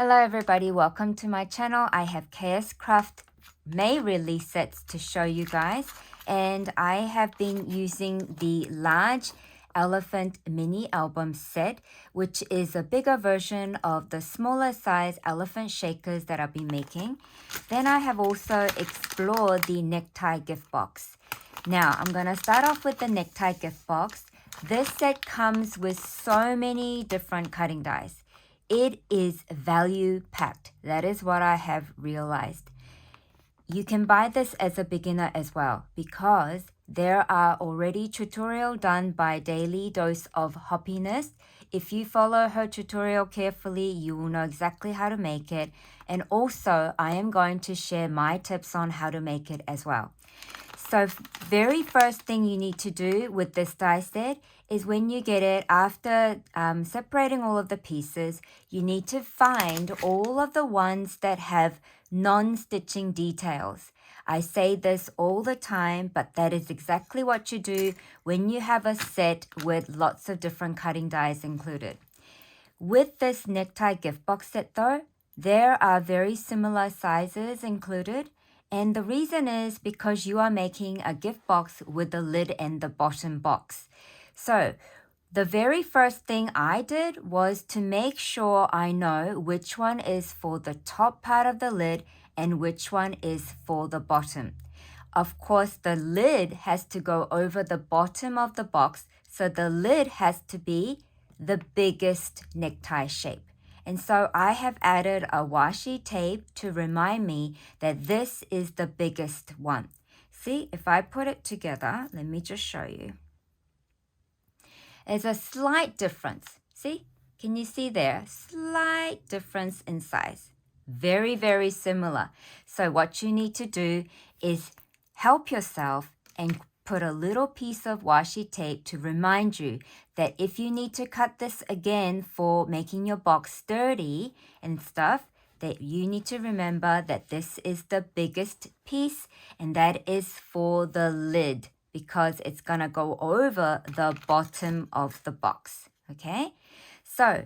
Hello everybody, welcome to my channel. I have Kscraft May release sets to show you guys, and I have been using the large elephant mini album set, which is a bigger version of the smaller size elephant shakers that I've been making. Then I have also explored the necktie gift box. Now I'm gonna start off with the necktie gift box. This set comes with so many different cutting dies. It is value packed. That is what I have realized. You can buy this as a beginner as well because there are already tutorial done by Daily Dose of Happiness. If you follow her tutorial carefully, you will know exactly how to make it. And also, I am going to share my tips on how to make it as well. So very first thing you need to do with this die set is when you get it, after separating all of the pieces, you need to find all of the ones that have non-stitching details. I say this all the time, but that is exactly what you do when you have a set with lots of different cutting dies included. With this necktie gift box set though, there are very similar sizes included. And the reason is because you are making a gift box with the lid and the bottom box. So the very first thing I did was to make sure I know which one is for the top part of the lid and which one is for the bottom. Of course, the lid has to go over the bottom of the box, so the lid has to be the biggest necktie shape. And so I have added a washi tape to remind me that this is the biggest one. See, if I put it together, let me just show you. There's a slight difference. See, can you see there? Slight difference in size. Very, very similar. So what you need to do is help yourself and put a little piece of washi tape to remind you that if you need to cut this again for making your box sturdy and stuff, that you need to remember that this is the biggest piece and that is for the lid because it's going to go over the bottom of the box. Okay, so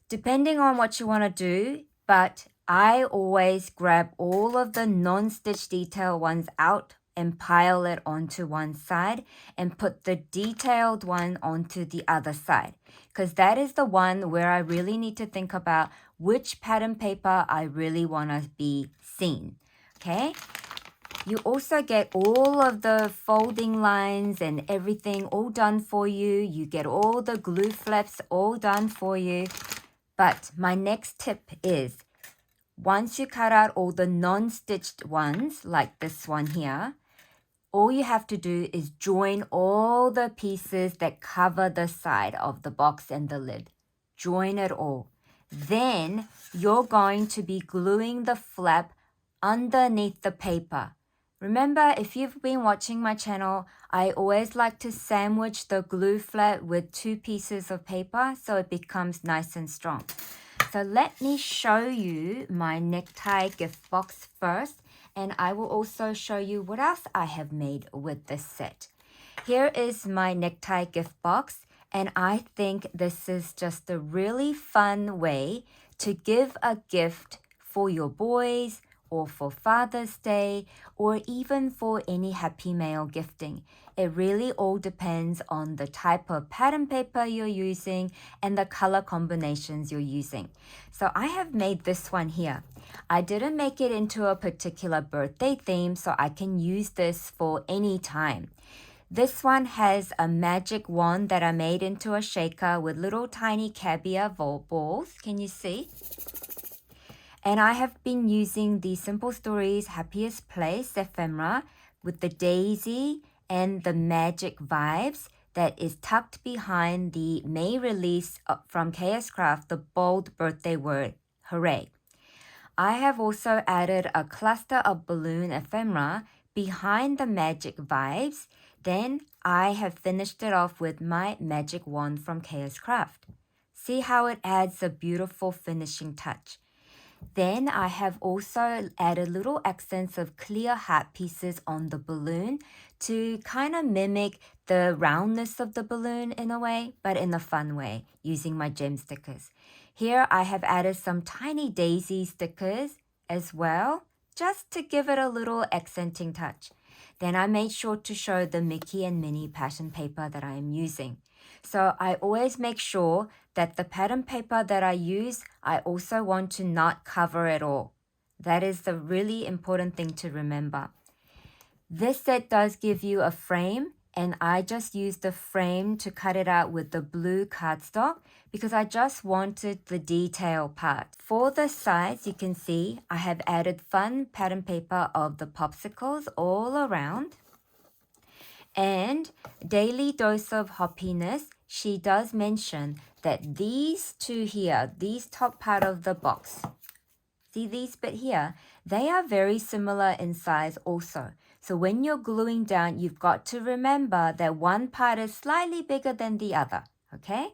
depending on what you want to do, but I always grab all of the non-stitch detail ones out and pile it onto one side and put the detailed one onto the other side, because that is the one where I really need to think about which pattern paper I really want to be seen. Okay, you also get all of the folding lines and everything all done for you. You get all the glue flaps all done for you. But my next tip is, once you cut out all the non-stitched ones like this one here, all you have to do is join all the pieces that cover the side of the box and the lid. Join it all. Then you're going to be gluing the flap underneath the paper. Remember, if you've been watching my channel, I always like to sandwich the glue flap with 2 pieces of paper so it becomes nice and strong. So let me show you my necktie gift box first, and I will also show you what else I have made with this set. Here is my necktie gift box, and I think this is just a really fun way to give a gift for your boys or for Father's Day or even for any happy mail gifting. It really all depends on the type of pattern paper you're using and the color combinations you're using. So I have made this one here. I didn't make it into a particular birthday theme, so I can use this for any time. This one has a magic wand that I made into a shaker with little tiny caviar balls. Can you see? And I have been using the Simple Stories Happiest Place ephemera with the daisy and the magic vibes that is tucked behind the May release from Kscraft, the bold birthday word, hooray. I have also added a cluster of balloon ephemera behind the magic vibes. Then I have finished it off with my magic wand from Kscraft. See how it adds a beautiful finishing touch. Then I have also added little accents of clear heart pieces on the balloon to kind of mimic the roundness of the balloon in a way, but in a fun way, using my gem stickers. Here I have added some tiny daisy stickers as well, just to give it a little accenting touch. Then I made sure to show the Mickey and Minnie pattern paper that I am using. So I always make sure that the pattern paper that I use, I also want to not cover it all. That is the really important thing to remember. This set does give you a frame, and I just used the frame to cut it out with the blue cardstock because I just wanted the detail part. For the sides, you can see I have added fun pattern paper of the popsicles all around. And Daily Dose of Happiness, she does mention that these two here, these top part of the box, see these bit here, they are very similar in size also. So when you're gluing down, you've got to remember that one part is slightly bigger than the other, okay?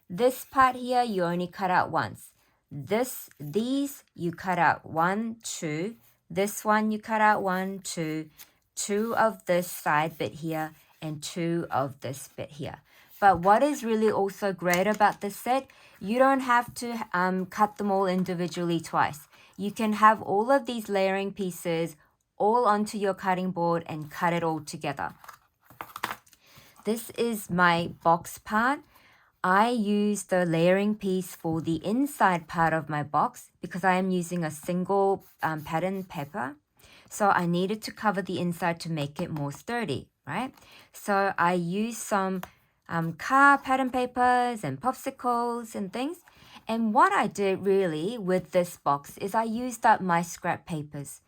This part here, you only cut out once. These, you cut out 1, 2. This one, you cut out 1, 2. 2 of this side bit here, and 2 of this bit here. But what is really also great about this set, you don't have to cut them all individually twice. You can have all of these layering pieces all onto your cutting board and cut it all together. This is my box part. I use the layering piece for the inside part of my box because I am using a single pattern paper. So I needed to cover the inside to make it more sturdy, right? So I used some car pattern papers and popsicles and things. And what I did really with this box is I used up my scrap papers.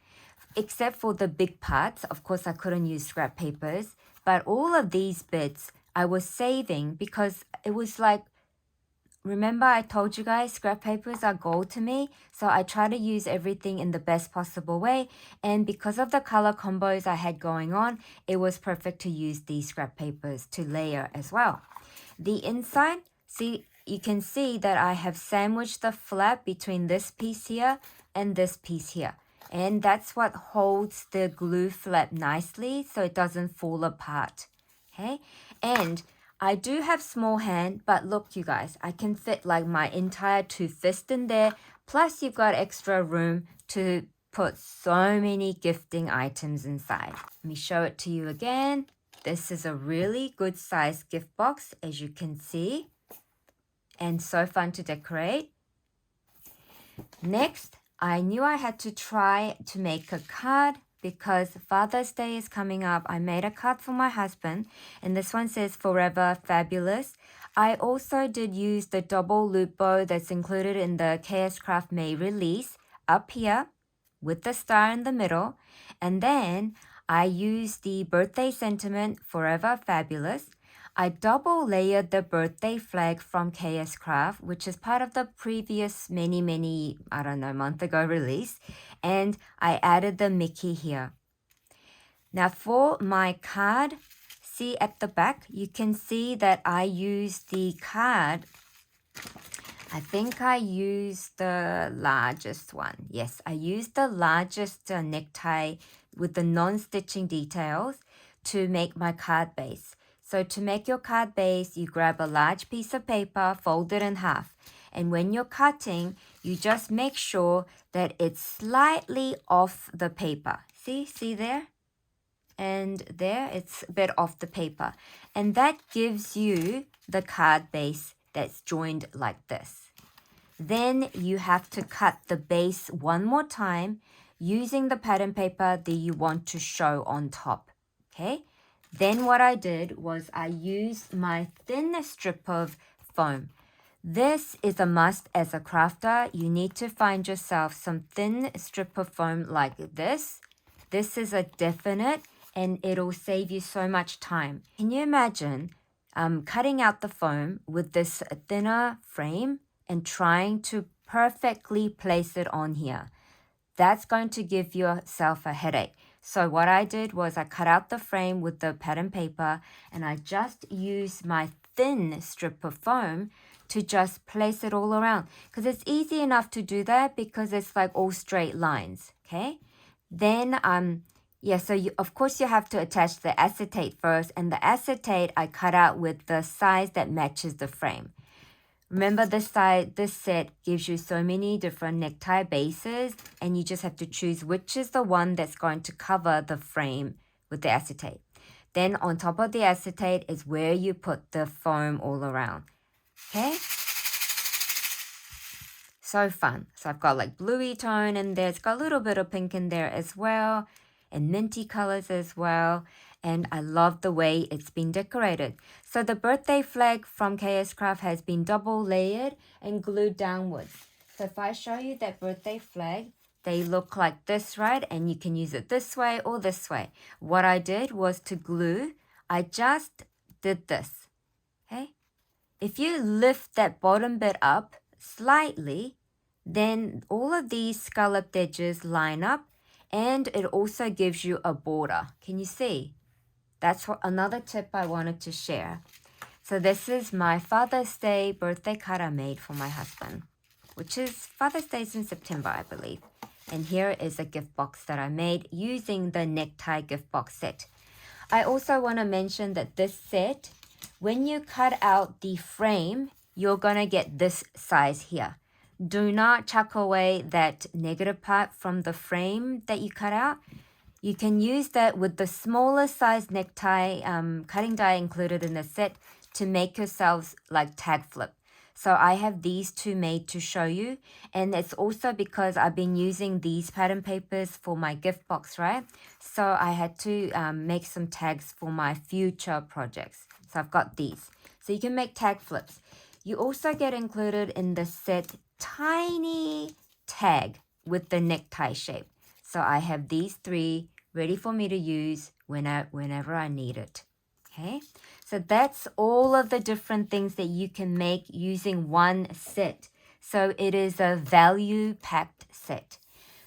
Except for the big parts, of course I couldn't use scrap papers, but all of these bits I was saving because it was like, remember I told you guys scrap papers are gold to me, so I try to use everything in the best possible way, and because of the color combos I had going on, it was perfect to use these scrap papers to layer as well. The inside, see, you can see that I have sandwiched the flap between this piece here and this piece here. And that's what holds the glue flap nicely so it doesn't fall apart. Okay, and I do have small hand, but look you guys, I can fit like my entire 2 fists in there, plus you've got extra room to put so many gifting items inside. Let me show it to you again. This is a really good size gift box, as you can see, and so fun to decorate. Next, I knew I had to try to make a card because Father's Day is coming up. I made a card for my husband, and this one says Forever Fabulous. I also did use the double loop bow that's included in the Kscraft May release up here with the star in the middle. And then I used the birthday sentiment Forever Fabulous. I double layered the birthday flag from Kscraft, which is part of the previous many, I don't know, month ago release. And I added the Mickey here. Now for my card, see at the back, you can see that I used the card. I think I used the largest one. Yes, I used the largest necktie with the non-stitching details to make my card base. So to make your card base, you grab a large piece of paper, fold it in half. And when you're cutting, you just make sure that it's slightly off the paper. See there? And there, it's a bit off the paper. And that gives you the card base that's joined like this. Then you have to cut the base one more time using the pattern paper that you want to show on top. Okay? Then what I did was I used my thin strip of foam. This is a must as a crafter. You need to find yourself some thin strip of foam like this. This is a definite, and it'll save you so much time. Can you imagine cutting out the foam with this thinner frame and trying to perfectly place it on here? That's going to give yourself a headache. So what I did was I cut out the frame with the pattern paper, and I just used my thin strip of foam to just place it all around. Because it's easy enough to do that because it's like all straight lines, okay? Then, so of course you have to attach the acetate first, and the acetate I cut out with the size that matches the frame. Remember this set gives you so many different necktie bases, and you just have to choose which is the one that's going to cover the frame with the acetate. Then on top of the acetate is where you put the foam all around. Okay? So fun. So I've got like bluey tone in there. It's got a little bit of pink in there as well, and minty colors as well. And I love the way it's been decorated. So the birthday flag from Kscraft has been double layered and glued downwards. So if I show you that birthday flag, they look like this, right? And you can use it this way or this way. What I did was to glue. I just did this, okay? If you lift that bottom bit up slightly, then all of these scalloped edges line up, and it also gives you a border. Can you see? That's another tip I wanted to share. So this is my Father's Day birthday card I made for my husband, which is Father's Day is in September, I believe. And here is a gift box that I made using the necktie gift box set. I also want to mention that this set, when you cut out the frame, you're going to get this size here. Do not chuck away that negative part from the frame that you cut out. You can use that with the smaller size necktie cutting die included in the set to make yourselves like tag flip. So I have these two made to show you. And it's also because I've been using these pattern papers for my gift box, right? So I had to make some tags for my future projects. So I've got these. So you can make tag flips. You also get included in the set tiny tag with the necktie shape. So I have these three ready for me to use whenever I need it. Okay, so that's all of the different things that you can make using one set. So it is a value-packed set.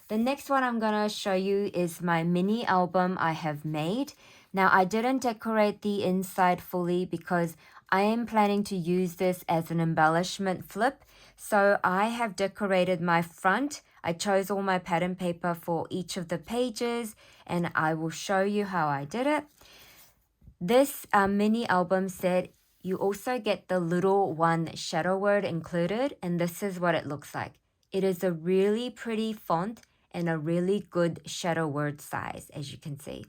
The next one I'm going to show you is my mini album I have made. Now, I didn't decorate the inside fully because I am planning to use this as an embellishment flip. So I have decorated my front. I chose all my pattern paper for each of the pages, and I will show you how I did it. This mini album set, you also get the little one shadow word included, and this is what it looks like. It is a really pretty font and a really good shadow word size, as you can see.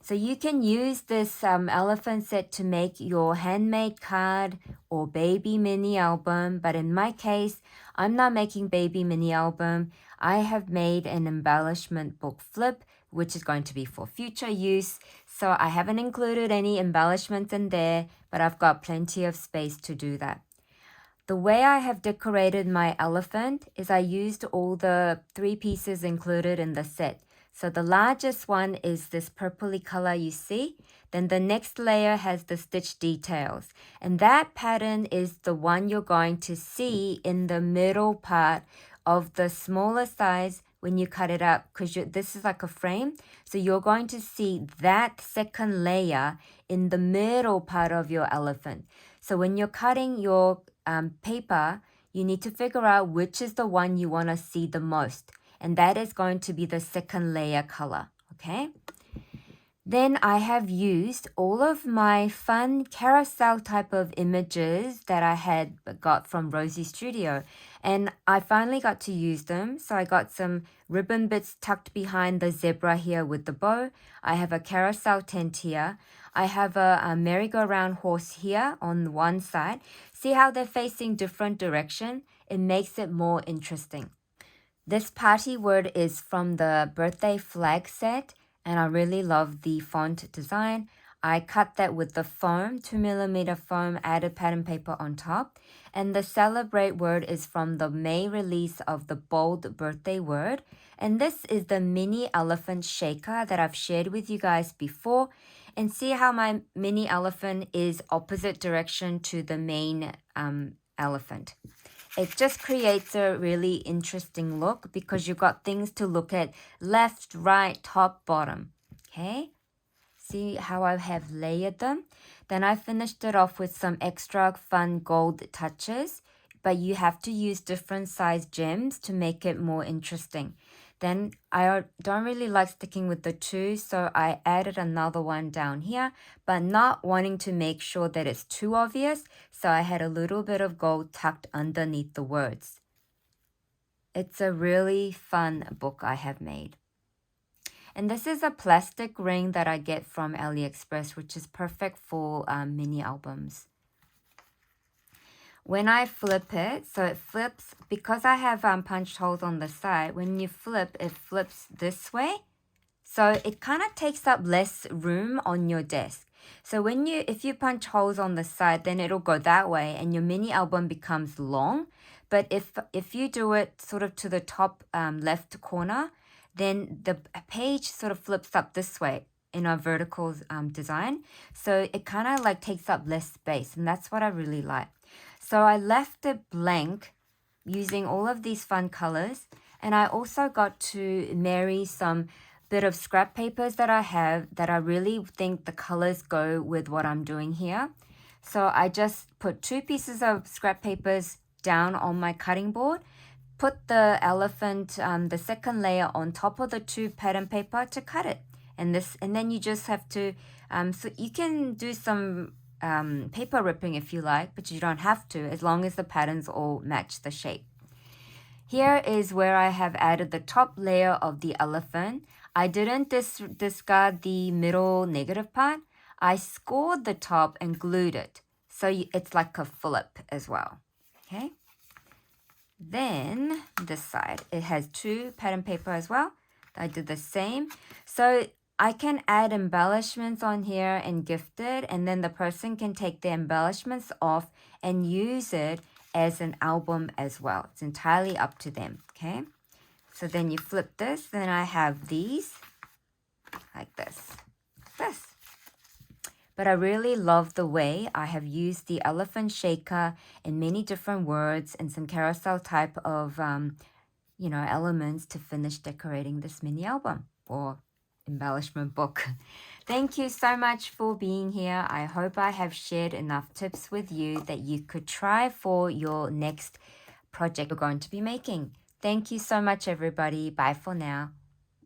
So you can use this elephant set to make your handmade card or baby mini album. But in my case, I'm not making baby mini album. I have made an embellishment book flip, which is going to be for future use. So I haven't included any embellishments in there, but I've got plenty of space to do that. The way I have decorated my elephant is I used all the 3 pieces included in the set. So the largest one is this purpley color you see. Then the next layer has the stitch details. And that pattern is the one you're going to see in the middle part of the smaller size when you cut it up, because this is like a frame. So you're going to see that second layer in the middle part of your elephant. So when you're cutting your paper, you need to figure out which is the one you want to see the most. And that is going to be the second layer color, okay? Then I have used all of my fun carousel type of images that I had got from Rosie Studio. And I finally got to use them. So I got some ribbon bits tucked behind the zebra here with the bow. I have a carousel tent here. I have a merry-go-round horse here on one side. See how they're facing different direction? It makes it more interesting. This party word is from the birthday flag set, and I really love the font design. I cut that with the foam, 2mm foam, added pattern paper on top. And the celebrate word is from the May release of the bold birthday word. And this is the mini elephant shaker that I've shared with you guys before. And see how my mini elephant is opposite direction to the main elephant. It just creates a really interesting look because you've got things to look at left, right, top, bottom. Okay? See how I have layered them? Then I finished it off with some extra fun gold touches, but you have to use different size gems to make it more interesting. Then I don't really like sticking with the 2, so I added another one down here, but not wanting to make sure that it's too obvious, so I had a little bit of gold tucked underneath the words. It's a really fun book I have made. And this is a plastic ring that I get from AliExpress, which is perfect for mini albums. When I flip it, so it flips, because I have punched holes on the side, when you flip, it flips this way. So it kind of takes up less room on your desk. So if you punch holes on the side, then it'll go that way and your mini album becomes long. But if you do it sort of to the top left corner, then the page sort of flips up this way in our vertical design. So it kind of like takes up less space, and that's what I really like. So I left it blank using all of these fun colors, and I also got to marry some bit of scrap papers that I have that I really think the colors go with what I'm doing here. So I just put 2 pieces of scrap papers down on my cutting board, put the elephant, the second layer on top of the 2 pattern paper to cut it. And then you just have to, so you can do some paper ripping if you like, but you don't have to, as long as the patterns all match the shape. Here is where I have added the top layer of the elephant. I didn't discard the middle negative part. I scored the top and glued it. So it's like a flip as well. Okay. Then this side, it has 2 pattern paper as well. I did the same. So I can add embellishments on here and gift it, and then the person can take the embellishments off and use it as an album as well. It's entirely up to them, okay? So then you flip this, then I have these like this. But I really love the way I have used the elephant shaker in many different words and some carousel type of, elements to finish decorating this mini album or embellishment book. Thank you so much for being here. I hope I have shared enough tips with you that you could try for your next project you're going to be making. Thank you so much, everybody. Bye for now.